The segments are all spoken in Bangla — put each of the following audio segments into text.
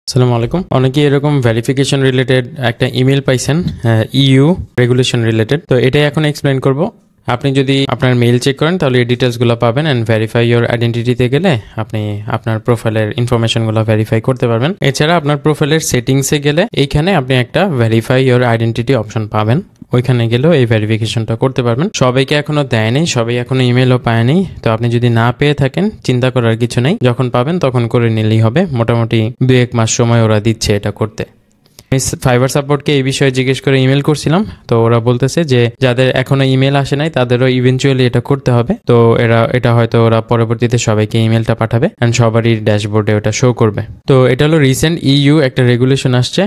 আসসালামু আলাইকুম। অনেকেই এরকম ভেরিফিকেশন রিলেটেড একটা ইমেল পাইছেন ইউ রেগুলেশন রিলেটেড। তো এটাই এখন এক্সপ্লেন করব। আপনি যদি আপনার মেইল চেক করেন তাহলে এই ডিটেলসগুলো পাবেন অ্যান্ড ভেরিফাই ইওর আইডেন্টিটিতে গেলে আপনি আপনার প্রোফাইলের ইনফরমেশনগুলো ভেরিফাই করতে পারবেন। এছাড়া আপনার প্রোফাইলের সেটিংসে গেলে এইখানে আপনি একটা ভেরিফাই ইওর আইডেন্টিটি অপশন পাবেন। ওইখানে গেলেও এই ভেরিফিকেশনটা করতে পারবেন। সবাইকে এখনো দেয়নি, সবাই এখনো ইমেলও পায়নি। তো আপনি যদি না পেয়ে থাকেন চিন্তা করার কিছু নেই, যখন পাবেন তখন করে নিলেই হবে। মোটামুটি 2-1 মাস সময় ওরা দিচ্ছে এটা করতে। আমি ফাইবার সাপোর্টকে এই বিষয়ে জিজ্ঞেস করে ইমেল করছিলাম, তো ওরা বলতেছে যে যাদের এখনো ইমেল আসে নাই তাদেরও ইভেনচুয়ালি এটা করতে হবে। তো এটা হয়তো ওরা পরবর্তীতে সবাইকে ইমেলটা পাঠাবে অ্যান্ড সবারই ড্যাশবোর্ডে ওটা শো করবে। তো এটা হলো রিসেন্ট ইউ একটা রেগুলেশন আসছে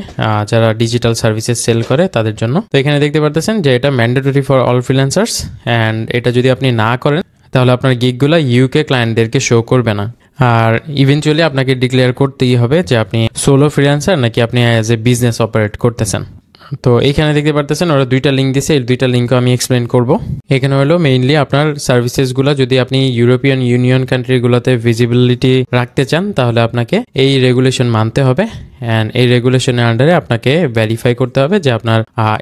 যারা ডিজিটাল সার্ভিসেস সেল করে তাদের জন্য। তো এখানে দেখতে পারতেছেন যে এটা mandatory for all freelancers and এটা যদি আপনি না করেন তাহলে আপনার গিগগুলো ইউকে ক্লায়েন্টদেরকে শো করবে না। আর ইভেনচুয়ালি আপনাকে ডিক্লেয়ার করতেই হবে যে আপনি সোলো ফ্রিল্যান্সার নাকি আপনি অ্যাজ এ বিজনেস অপারেট করতেছেন। তো এইখানে দেখতে পারতেছেন ওরা 2টা লিঙ্ক দিয়েছে, এই 2টা লিঙ্কও আমি এক্সপ্লেন করব। এখানে হলো মেইনলি আপনার সার্ভিসেসগুলো যদি আপনি ইউরোপিয়ান ইউনিয়ন কান্ট্রিগুলোতে ভিজিবিলিটি রাখতে চান তাহলে আপনাকে এই রেগুলেশন মানতে হবে অ্যান্ড এই রেগুলেশনের আন্ডারে আপনাকে ভেরিফাই করতে হবে যে আপনার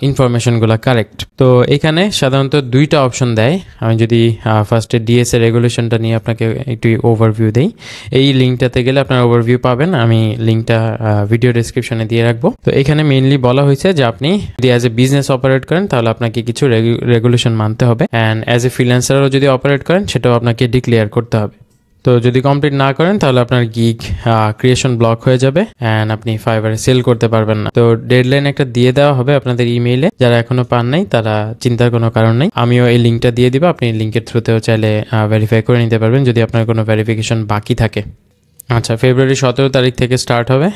ইনফরমেশনগুলো কারেক্ট। তো এখানে সাধারণত 2টা অপশন দেয়। আমি যদি ফার্স্টে ডিএসএ রেগুলেশনটা নিয়ে আপনাকে একটু ওভারভিউ দেই, এই লিঙ্কটাতে গেলে আপনার ওভারভিউ পাবেন। আমি লিঙ্কটা ভিডিও ডেসক্রিপশনে দিয়ে রাখবো। তো এখানে মেইনলি বলা হয়েছে যে আপনি যদি অ্যাজ এ বিজনেস অপারেট করেন তাহলে আপনাকে কিছু রেগুলেশন মানতে হবে অ্যান্ড অ্যাজ এ ফ্রিল্যান্সারও যদি অপারেট করেন সেটাও আপনাকে ডিক্লেয়ার করতে হবে। তো যদি কমপ্লিট না করেন তাহলে আপনার গিগ ক্রিয়েশন ব্লক হয়ে যাবে অ্যান্ড আপনি ফাইবারে সেল করতে পারবেন না। তো ডেডলাইন একটা দিয়ে দেওয়া হবে আপনাদের ইমেইলে, যারা এখনো পান নাই তারা চিন্তার কোনো কারণ নেই। আমিও এই লিঙ্কটা দিয়ে দিব, আপনি লিঙ্কের থ্রুতেও চাইলে ভেরিফাই করে নিতে পারবেন যদি আপনার কোনো ভেরিফিকেশন বাকি থাকে। আচ্ছা, ফেব্রুয়ারি 17 তারিখ থেকে স্টার্ট হবে।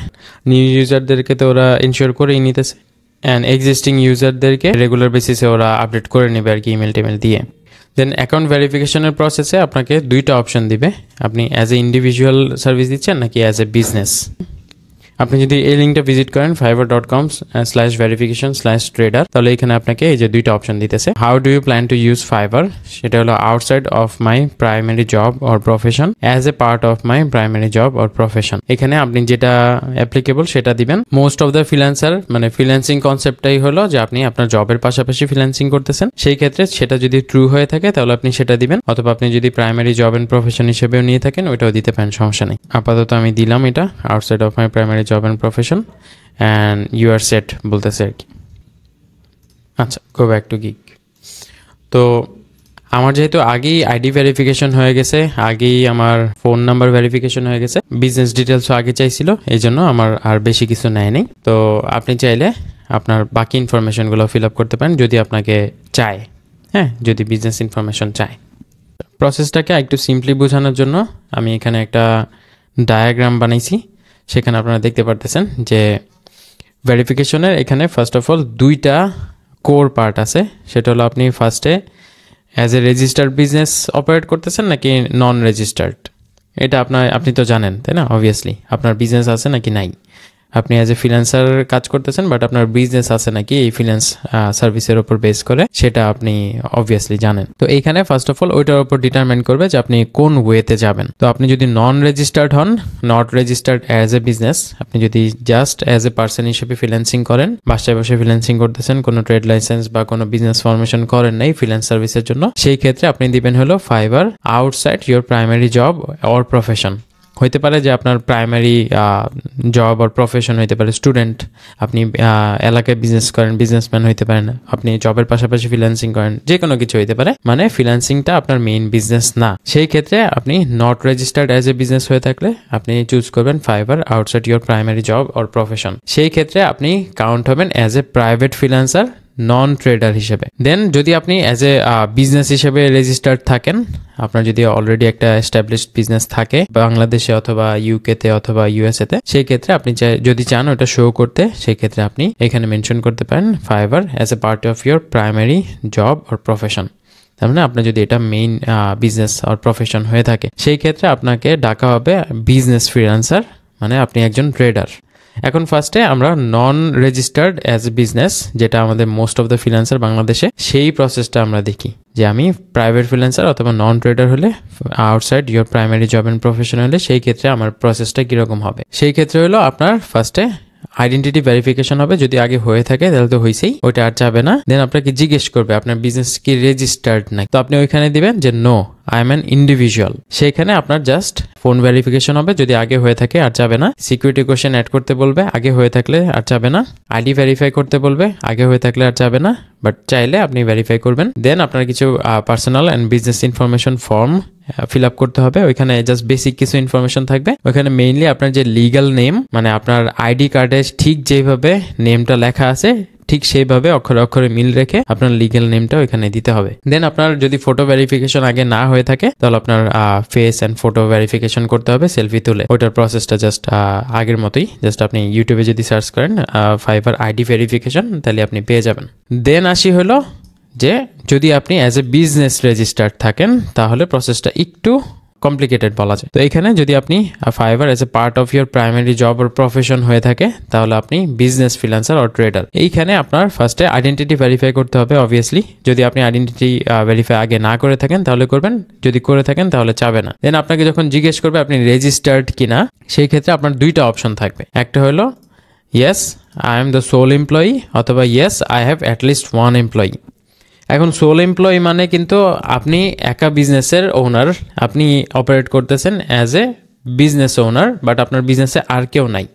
নিউ ইউজারদেরকে তো ওরা ইনশিওর করেই নিতেছে অ্যান্ড এক্সিস্টিং ইউজারদেরকে রেগুলার বেসিসে ওরা আপডেট করে নেবে আর কি, ইমেল টেমেল দিয়ে। দেন অ্যাকাউন্ট ভেরিফিকেশনের প্রসেসে আপনাকে 2টা অপশন দিবে, আপনি অ্যাজ এ ইন্ডিভিজুয়াল সার্ভিস দিচ্ছেন নাকি অ্যাজ এ বিজনেস। আপনি যদি এই লিঙ্কটা ভিজিট করেন fiverr.com/verification/trader তাহলে এখানে আপনাকে এই যে 2টা অপশন দিতেছে। How do you plan to use Fiverr, সেটা হলো outside of my primary job or profession, as a part of my primary job or profession. এখানে আপনি যেটা অ্যাপ্লিকেবল সেটা দিবেন। মোস্ট অফ দ্য ফ্রিল্যান্সার মানে ফ্রিল্যান্সিং কনসেপ্টটাই হলো যে আপনি আপনার জবের পাশাপাশি ফ্রিল্যান্সিং করতেছেন, সেই ক্ষেত্রে সেটা যদি ট্রু হয়ে থাকে তাহলে আপনি সেটা দিবেন, অথবা আপনি যদি প্রাইমারি জব এন্ড প্রফেশন হিসেবেও নিয়ে থাকেন ওইটাও দিতে পারেন, সমস্যা নেই। আপাতত আমি দিলাম এটা outside of my primary job and profession and you are set বলতেছে আর কি। আচ্ছা, গো ব্যাক টু গিগ। তো আমার যেহেতু আগেই আইডি ভেরিফিকেশন হয়ে গেছে, আগেই আমার ফোন নাম্বার ভেরিফিকেশন হয়ে গেছে, বিজনেস ডিটেলসও আগে চাইছিল, এই জন্য আমার আর বেশি কিছু নেয়নি। তো আপনি চাইলে আপনার বাকি ইনফরমেশনগুলো ফিল আপ করতে পারেন যদি আপনাকে চায়, হ্যাঁ, যদি বিজনেস ইনফরমেশন চায়। প্রসেসটাকে একটু সিম্পলি বোঝানোর জন্য আমি এখানে একটা ডায়াগ্রাম বানাইছি। সেখানে আপনারা দেখতে পারতেছেন যে ভেরিফিকেশনের এখানে ফার্স্ট অফ অল 2টা কোর পার্ট আছে। সেটা হলো আপনি ফার্স্টে as a registered business operate করতেছেন নাকি নন রেজিস্টার্ড, এটা আপনি তো জানেন, তাই না? অবভিয়াসলি আপনার বিজনেস আছে নাকি নাই। আপনি অ্যাজ এ ফ্রিল্যান্সার কাজ করতেছেন বাট আপনার বিজনেস আছে নাকি এই ফ্রিল্যান্স সার্ভিসের উপর বেস করে, সেটা আপনি অবভিয়াসলি জানেন। তো এইখানে ফার্স্ট অফ অল ওইটার উপর ডিটারমাইন করবে যে আপনি কোন ওয়েতে যাবেন। তো আপনি যদি নন রেজিস্টার্ড হন, not registered as a business, আপনি যদি জাস্ট অ্যাজ এ পার্সন হিসেবে ফ্রিল্যান্সিং করেন, বাসায় বসে ফ্রিল্যান্সিং করতেছেন, কোনো ট্রেড লাইসেন্স বা কোনো বিজনেস ফরমেশন করেন নাই ফ্রিল্যান্স সার্ভিসের জন্য, সেই ক্ষেত্রে আপনি দিবেন হলো fibre outside your primary job or profession. হইতে পারে যে আপনার প্রাইমারি জব আর প্রফেশন হইতে পারে স্টুডেন্ট, আপনি এলাকায় বিজনেস করেন, বিজনেসম্যান হইতে পারেন, আপনি জবের পাশাপাশি ফ্রিল্যান্সিং করেন, যে কোনো কিছু হইতে পারে, মানে ফ্রিল্যান্সিংটা আপনার মেইন বিজনেস না। সেই ক্ষেত্রে আপনি not registered as a business হয়ে থাকলে আপনি চুজ করবেন Fiverr outside your primary job or profession. সেই ক্ষেত্রে আপনি কাউন্ট হবেন as a private freelancer, non trader হিসেবে। দেন যদি আপনি অ্যাজ এ বিজনেস হিসেবে রেজিস্টার্ড থাকেন, আপনার যদি অলরেডি একটা এস্টাবলিশড বিজনেস থাকে বাংলাদেশে অথবা ইউকেতে অথবা ইউএসএতে, সেই ক্ষেত্রে আপনি যদি চান ওটা শো করতে, সেই ক্ষেত্রে আপনি এখানে মেনশন করতে পারেন fibre as a part of your primary job or profession. তার মানে আপনার যদি এটা মেইন বিজনেস অর প্রফেশন হয়ে থাকে, সেই ক্ষেত্রে আপনাকে ডাকা হবে বিজনেস ফ্রিল্যান্সার, মানে আপনি একজন ট্রেডার। এখন ফার্স্টে আমরা নন রেজিস্টার্ড অ্যাজ এ বিজনেস, যেটা আমাদের মোস্ট অফ দ্য ফ্রিল্যান্সার বাংলাদেশে, সেই প্রসেসটা আমরা দেখি যে আমি প্রাইভেট ফ্রিল্যান্সার অথবা নন ট্রেডার হলে, outside your primary job and profession হলে, সেই ক্ষেত্রে আমার প্রসেসটা কীরকম হবে। সেই ক্ষেত্রে হলো আপনার ফার্স্টে আইডেন্টিটি ভেরিফিকেশন হবে, যদি আগে হয়ে থাকে তাহলে তো হয়েছেই, ওইটা আর যাবে না। দেন আপনাকে জিজ্ঞেস করবে আপনার বিজনেস কি রেজিস্টার্ড নাকি, তো আপনি ওইখানে দিবেন যে no I am an individual. সেইখানে আপনার জাস্ট ফোন ভেরিফিকেশন হবে, যদি আগে হয়ে থাকে আর যাবে না। সিকিউরিটি কোশ্চেন অ্যাড করতে বলবে, আগে হয়ে থাকলে আর যাবে না। আইডি ভেরিফাই করতে বলবে, আগে হয়ে থাকলে আর যাবে না, বাট চাইলে আপনি ভেরিফাই করবেন। দেন আপনার কিছু personal and business information form fill up করতে হবে। ওইখানে জাস্ট বেসিক কিছু ইনফরমেশন থাকবে। ওইখানে মেইনলি আপনার যে লিগ্যাল নেম, মানে আপনার আইডি কার্ডে ঠিক যেভাবে নেমটা লেখা আছে ঠিক সেইভাবে অক্ষরে অক্ষরে মিল রেখে আপনার লিগ্যাল নেমটা ওইখানে দিতে হবে। দেন আপনার যদি ফটো ভেরিফিকেশন আগে না হয়ে থাকে তাহলে আপনার ফেস অ্যান্ড ফটো ভেরিফিকেশন করতে হবে সেলফি তুলে। ওইটার প্রসেসটা জাস্ট আগের মতোই, জাস্ট আপনি ইউটিউবে যদি সার্চ করেন ফাইবার আইডি ভেরিফিকেশন তাহলে আপনি পেয়ে যাবেন। দেন আসি হলো যে যদি আপনি অ্যাজ এ বিজনেস রেজিস্টার্ড থাকেন তাহলে প্রসেসটা একটু কমপ্লিকেটেড বলা যায়। তো এখানে যদি আপনি fibre as a part of your primary job or profession হয়ে থাকে তাহলে আপনি বিজনেস ফ্রিল্যান্সার অর ট্রেডার। এইখানে আপনার ফার্স্টে আইডেন্টিটি ভেরিফাই করতে হবে অবভিয়াসলি। যদি আপনি আইডেন্টিটি ভেরিফাই আগে না করে থাকেন তাহলে করবেন, যদি করে থাকেন তাহলে চাবে না। দেন আপনাকে যখন জিজ্ঞেস করবে আপনি রেজিস্টার্ড কিনা, সেই ক্ষেত্রে আপনার দুইটা অপশন থাকবে। একটা হলো yes I am the sole employee, অথবা yes I have at least one employee. এখন সোল এমপ্লয়ি মানে কিন্তু আপনি একা বিজনেসের ওনার, আপনি অপারেট করতেছেন as a business owner, but আপনার বিজনেসে আর কেউ নাই,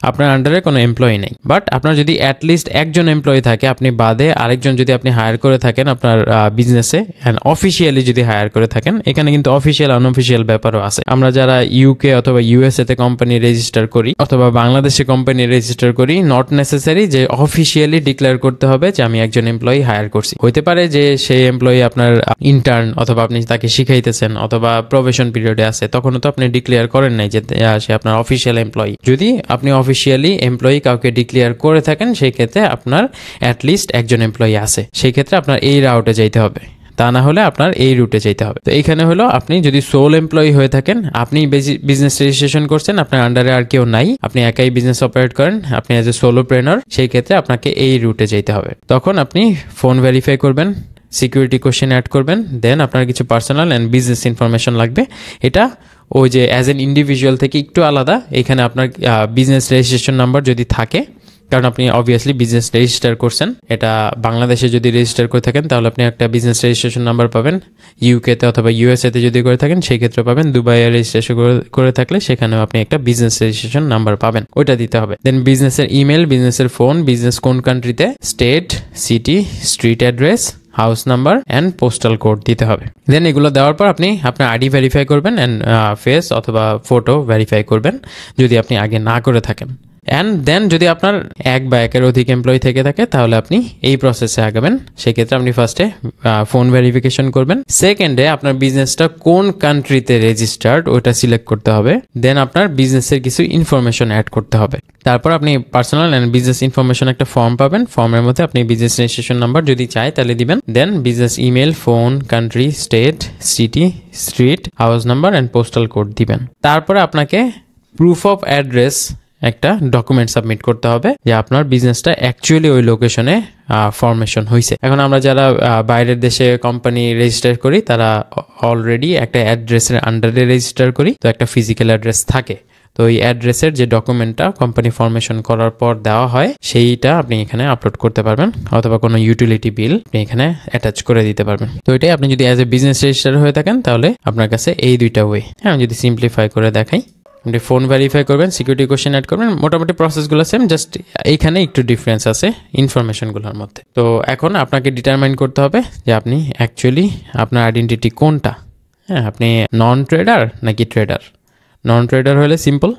আপনার আন্ডারে কোনো এমপ্লয়ি নেই। বাট আপনার যদি অ্যাটলিস্ট একজন এমপ্লয়ি থাকে, আপনি বাদে আরেকজন যদি আপনি হায়ার করে থাকেন আপনার বিজনেসে, অ্যান্ড অফিসিয়ালি যদি হায়ার করে থাকেন, এখানে কিন্তু অফিসিয়াল আনঅফিসিয়াল ব্যাপারও আছে। আমরা যারা ইউকে অথবা ইউএসএ তে কোম্পানি রেজিস্টার করি অথবা বাংলাদেশে কোম্পানি রেজিস্টার করি, নট নেসেসারি যে অফিসিয়ালি ডিক্লেয়ার করতে হবে যে আমি একজন এমপ্লয়ি হায়ার করছি। হইতে পারে যে সেই এমপ্লয়ি আপনার ইন্টার্ন, অথবা আপনি তাকে শিখাইতেছেন, অথবা প্রবেশন পিরিয়ডে আছে, তখনও তো আপনি ডিক্লেয়ার করেন নাই যে সে আপনার অফিসিয়াল এমপ্লয়ি। যদি আপনি অফিসিয়ালি এমপ্লয়ি কাউকে ডিক্লেয়ার করে থাকেন সেই ক্ষেত্রে আপনার অ্যাটলিস্ট একজন এমপ্লয়ি আছে, সেই ক্ষেত্রে আপনার এই রাউটে যাইতে হবে, তা না হলে আপনার এই রুটে যেতে হবে। তো এইখানে হলো আপনি যদি সোল এমপ্লয়ি হয়ে থাকেন, আপনি বিজনেস রেজিস্ট্রেশন করছেন, আপনার আন্ডারে আর কেউ নাই, আপনি একাই বিজনেস অপারেট করেন, আপনি অ্যাজ এ সোলোপ্রেনার, সেই ক্ষেত্রে আপনাকে এই রুটে যেতে হবে। তখন আপনি ফোন ভেরিফাই করবেন, সিকিউরিটি কোশ্চেন অ্যাড করবেন, দেন আপনার কিছু পার্সোনাল অ্যান্ড বিজনেস ইনফরমেশন লাগবে। এটা ওই যে অ্যাজ এন ইন্ডিভিজুয়াল থেকে একটু আলাদা। এখানে আপনার বিজনেস রেজিস্ট্রেশন নাম্বার যদি থাকে, কারণ আপনি অবভিয়াসলি বিজনেস রেজিস্টার করছেন, এটা বাংলাদেশে যদি রেজিস্টার করে থাকেন তাহলে আপনি একটা বিজনেস রেজিস্ট্রেশন নাম্বার পাবেন। ইউকেতে অথবা ইউএসএতে যদি করে থাকেন সেই ক্ষেত্রে পাবেন। দুবাইয়ে রেজিস্ট্রেশন করে থাকলে সেখানেও আপনি একটা বিজনেস রেজিস্ট্রেশন নাম্বার পাবেন, ওইটা দিতে হবে। দেন বিজনেসের ইমেল, বিজনেসের ফোন, বিজনেস কোন কান্ট্রিতে, state, city, street address, house number and postal code দিতে হবে। দেন এগুলো দেওয়ার পর আপনি আপনার আইডি ভেরিফাই করবেন অ্যান্ড ফেস অথবা ফটো ভেরিফাই করবেন যদি আপনি আগে না করে থাকেন। অ্যান্ড দেন যদি আপনার এক বা একের অধিক এমপ্লয়ি থেকে থাকে তাহলে আপনি এই প্রসেসে আগাবেন। সেক্ষেত্রে আপনি ফার্স্টে ফোন ভেরিফিকেশন করবেন, সেকেন্ডে আপনার বিজনেসটা কোন কান্ট্রিতে রেজিস্টার্ড ওটা সিলেক্ট করতে হবে, দেন আপনার বিজনেসের কিছু ইনফরমেশন অ্যাড করতে হবে। তারপর আপনি পার্সোনাল অ্যান্ড বিজনেস ইনফরমেশন একটা ফর্ম পাবেন, ফর্মের মধ্যে আপনি বিজনেস রেজিস্ট্রেশন নাম্বার যদি চাই তাহলে দিবেন, then business email, phone, country, state, city, street, house number and postal code দিবেন। তারপরে আপনাকে প্রুফ অফ অ্যাড্রেস একটা ডকুমেন্ট সাবমিট করতে হবে যে আপনার বিজনেসটা অ্যাকচুয়ালি ওই লোকেশনে ফরমেশন হয়েছে। এখন আমরা যারা বাইরের দেশে কোম্পানি রেজিস্টার করি তারা অলরেডি একটা অ্যাড্রেসের আন্ডারে রেজিস্টার করি, তো একটা ফিজিক্যাল অ্যাড্রেস থাকে। তো এই অ্যাড্রেসের যে ডকুমেন্টটা কোম্পানি ফরমেশন করার পর দেওয়া হয় সেইটা আপনি এখানে আপলোড করতে পারবেন, অথবা কোনো ইউটিলিটি বিল আপনি এখানে অ্যাটাচ করে দিতে পারবেন। তো এটাই আপনি যদি অ্যাজ এ বিজনেস রেজিস্টার হয়ে থাকেন তাহলে আপনার কাছে এই দুইটা ওয়ে। হ্যাঁ, আমি যদি সিম্পলিফাই করে দেখাই, আপনি ফোন ভেরিফাই করবেন, সিকিউরিটি কোশ্চেন অ্যাড করবেন, মোটামুটি প্রসেসগুলো সেম, জাস্ট এইখানে একটু ডিফারেন্স আছে ইনফরমেশনগুলোর মধ্যে। তো এখন আপনাকে ডিটারমাইন করতে হবে যে আপনি অ্যাকচুয়ালি আপনার আইডেন্টিটি কোনটা। হ্যাঁ, আপনি নন ট্রেডার নাকি ট্রেডার। নন ট্রেডার হলে সিম্পল,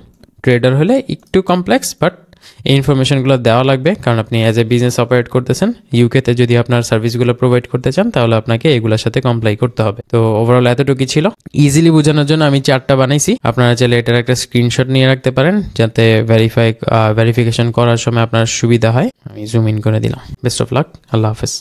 ট্রেডার হলে একটু কমপ্লেক্স, বাট এই ইনফরমেশনগুলো দেওয়া লাগবে কারণ আপনি অ্যাজ এ বিজনেস অপারেট করতেছেন। ইউকেতে যদি আপনার সার্ভিসগুলো প্রোভাইড করতে চান তাহলে আপনাকে এগুলোর সাথে কমপ্লাই করতে হবে। তো ওভারঅল এতটুকু ছিল, ইজিলি বোঝানোর জন্য আমি চারটা বানাইছি। আপনারা চাইলে এটার একটা স্ক্রিনশট নিয়ে রাখতে পারেন যাতে ভেরিফিকেশন করার সময় আপনার সুবিধা হয়। আমি জুম ইন করে দিলাম। বেস্ট অফ লাক, আল্লাহ হাফেজ।